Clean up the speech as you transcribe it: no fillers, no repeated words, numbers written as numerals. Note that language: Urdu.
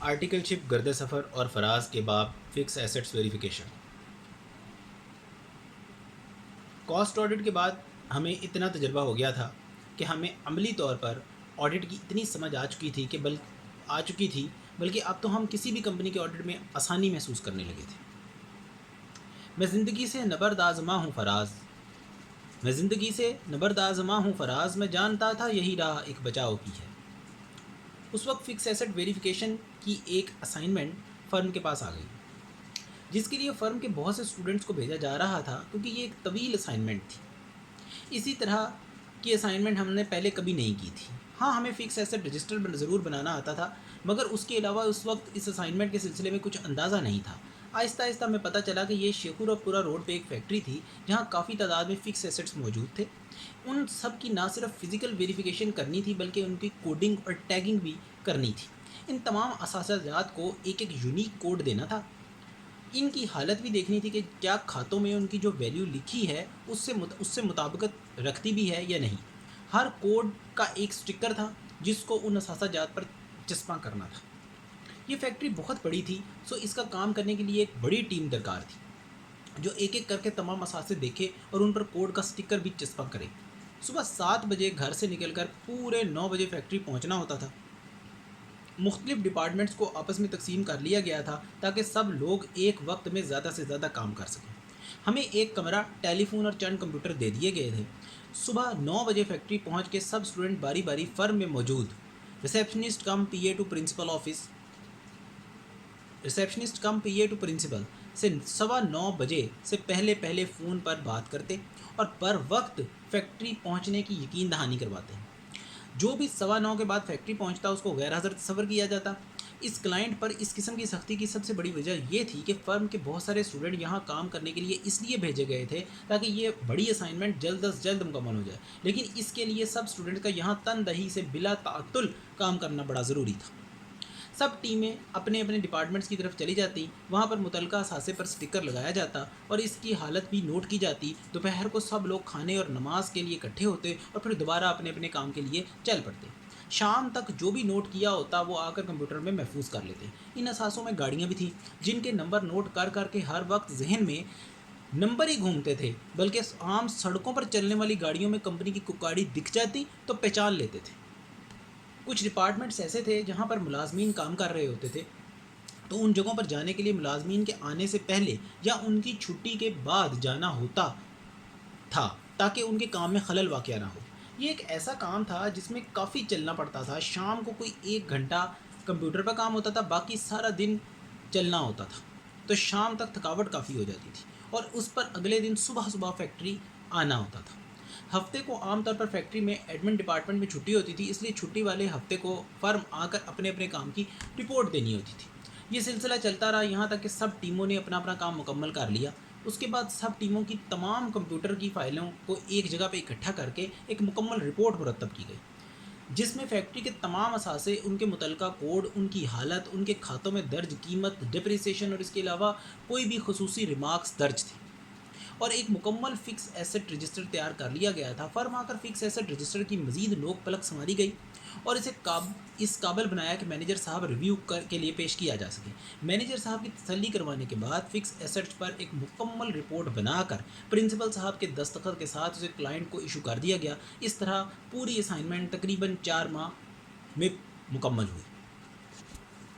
آرٹیکل شپ، گرد سفر اور فراز کے باب fix assets verification. Cost audit کے بعد ہمیں اتنا تجربہ ہو گیا تھا کہ ہمیں عملی طور پر آڈٹ کی اتنی سمجھ آ چکی تھی بلکہ اب تو ہم کسی بھی کمپنی کے آڈٹ میں آسانی محسوس کرنے لگے تھے۔ میں زندگی سے نبرد آزما ہوں فراز، میں جانتا تھا یہی راہ ایک بچاؤ کی ہے۔ اس وقت فکس ایسٹ ویریفیکیشن کی ایک اسائنمنٹ فرم کے پاس آ گئی، جس کے لیے فرم کے بہت سے اسٹوڈنٹس کو بھیجا جا رہا تھا، کیونکہ یہ ایک طویل اسائنمنٹ تھی۔ اسی طرح کی اسائنمنٹ ہم نے پہلے کبھی نہیں کی تھی۔ ہاں، ہمیں فکس ایسٹ رجسٹر ضرور بنانا آتا تھا، مگر اس کے علاوہ اس وقت اس اسائنمنٹ کے سلسلے میں کچھ اندازہ نہیں تھا۔ آہستہ آہستہ ہمیں پتہ چلا کہ یہ شیخور پورہ روڈ پہ ایک فیکٹری تھی جہاں کافی تعداد میں فکس ایسٹس موجود تھے۔ ان سب کی نہ صرف فزیکل ویریفیکیشن کرنی تھی بلکہ ان کی کوڈنگ اور ٹیگنگ بھی کرنی تھی۔ ان تمام اثاثات کو ایک یونیک کوڈ دینا تھا۔ ان کی حالت بھی دیکھنی تھی کہ کیا کھاتوں میں ان کی جو ویلیو لکھی ہے اس سے مطابقت رکھتی بھی ہے یا نہیں۔ ہر کوڈ کا ایک سٹکر تھا جس کو ان اثاثات پر چسپاں کرنا تھا۔ یہ فیکٹری بہت بڑی تھی، سو اس کا کام کرنے کے لیے ایک بڑی ٹیم درکار تھی جو ایک ایک کر کے تمام اثاثے دیکھے اور ان پر کوڈ کا سٹکر بھی چسپاں کرے۔ صبح 7 بجے گھر سے نکل کر پورے 9 بجے فیکٹری پہنچنا ہوتا تھا۔ مختلف ڈپارٹمنٹس کو آپس میں تقسیم کر لیا گیا تھا تاکہ سب لوگ ایک وقت میں زیادہ سے زیادہ کام کر سکیں۔ ہمیں ایک کمرہ، ٹیلی فون اور چند کمپیوٹر دے دیے گئے تھے۔ صبح 9 بجے فیکٹری پہنچ کے سب اسٹوڈنٹ باری باری فرم میں موجود receptionist cum P A to principal سے 9:15 بجے سے پہلے فون پر بات کرتے اور پر وقت فیکٹری پہنچنے کی یقین دہانی کرواتے ہیں۔ جو بھی 9:15 کے بعد فیکٹری پہنچتا اس کو غیر حاضر تصور کیا جاتا۔ اس کلائنٹ پر اس قسم کی سختی کی سب سے بڑی وجہ یہ تھی کہ فرم کے بہت سارے اسٹوڈنٹ یہاں کام کرنے کے لیے اس لیے بھیجے گئے تھے تاکہ یہ بڑی اسائنمنٹ جلد از جلد مکمل ہو جائے، لیکن اس کے لیے سب اسٹوڈنٹ کا یہاں تن دہی سے بلا تعطل کام کرنا بڑا ضروری تھا۔ سب ٹیمیں اپنے اپنے ڈپارٹمنٹس کی طرف چلی جاتی، وہاں پر متعلقہ اثاثے پر سٹکر لگایا جاتا اور اس کی حالت بھی نوٹ کی جاتی۔ دوپہر کو سب لوگ کھانے اور نماز کے لیے اکٹھے ہوتے اور پھر دوبارہ اپنے اپنے کام کے لیے چل پڑتے۔ شام تک جو بھی نوٹ کیا ہوتا وہ آ کر کمپیوٹر میں محفوظ کر لیتے۔ ان اثاثوں میں گاڑیاں بھی تھیں جن کے نمبر نوٹ کر کر کے ہر وقت ذہن میں نمبر ہی گھومتے تھے، بلکہ عام سڑکوں پر چلنے والی گاڑیوں میں کمپنی کی کوئی گاڑی دکھ جاتی تو پہچان لیتے تھے۔ کچھ ڈپارٹمنٹس ایسے تھے جہاں پر ملازمین کام کر رہے ہوتے تھے، تو ان جگہوں پر جانے کے لیے ملازمین کے آنے سے پہلے یا ان کی چھٹی کے بعد جانا ہوتا تھا تاکہ ان کے کام میں خلل واقع نہ ہو۔ یہ ایک ایسا کام تھا جس میں کافی چلنا پڑتا تھا۔ شام کو کوئی 1 گھنٹہ کمپیوٹر پر کام ہوتا تھا، باقی سارا دن چلنا ہوتا تھا، تو شام تک تھکاوٹ کافی ہو جاتی تھی اور اس پر اگلے دن صبح فیکٹری آنا ہوتا تھا۔ ہفتے کو عام طور پر فیکٹری میں ایڈمن ڈپارٹمنٹ میں چھٹی ہوتی تھی، اس لیے چھٹی والے ہفتے کو فرم آ کر اپنے اپنے کام کی رپورٹ دینی ہوتی تھی۔ یہ سلسلہ چلتا رہا یہاں تک کہ سب ٹیموں نے اپنا کام مکمل کر لیا۔ اس کے بعد سب ٹیموں کی تمام کمپیوٹر کی فائلوں کو ایک جگہ پہ اکٹھا کر کے ایک مکمل رپورٹ مرتب کی گئی، جس میں فیکٹری کے تمام اثاثے، ان کے متعلقہ کوڈ، ان کی حالت، ان کے کھاتوں میں درج قیمت، ڈپریسیشن اور اس کے علاوہ کوئی بھی خصوصی ریمارکس درج تھے، اور ایک مکمل فکس ایسٹ رجسٹر تیار کر لیا گیا تھا۔ فرم آ کر فکس ایسٹ رجسٹر کی مزید نوک پلک سنواری گئی اور اسے اس قابل بنایا کہ مینیجر صاحب ریویو کے لیے پیش کیا جا سکے۔ مینیجر صاحب کی تسلی کروانے کے بعد فکس ایسٹ پر ایک مکمل رپورٹ بنا کر پرنسپل صاحب کے دستخط کے ساتھ اسے کلائنٹ کو ایشو کر دیا گیا۔ اس طرح پوری اسائنمنٹ تقریباً 4 ماہ میں مکمل ہوئی۔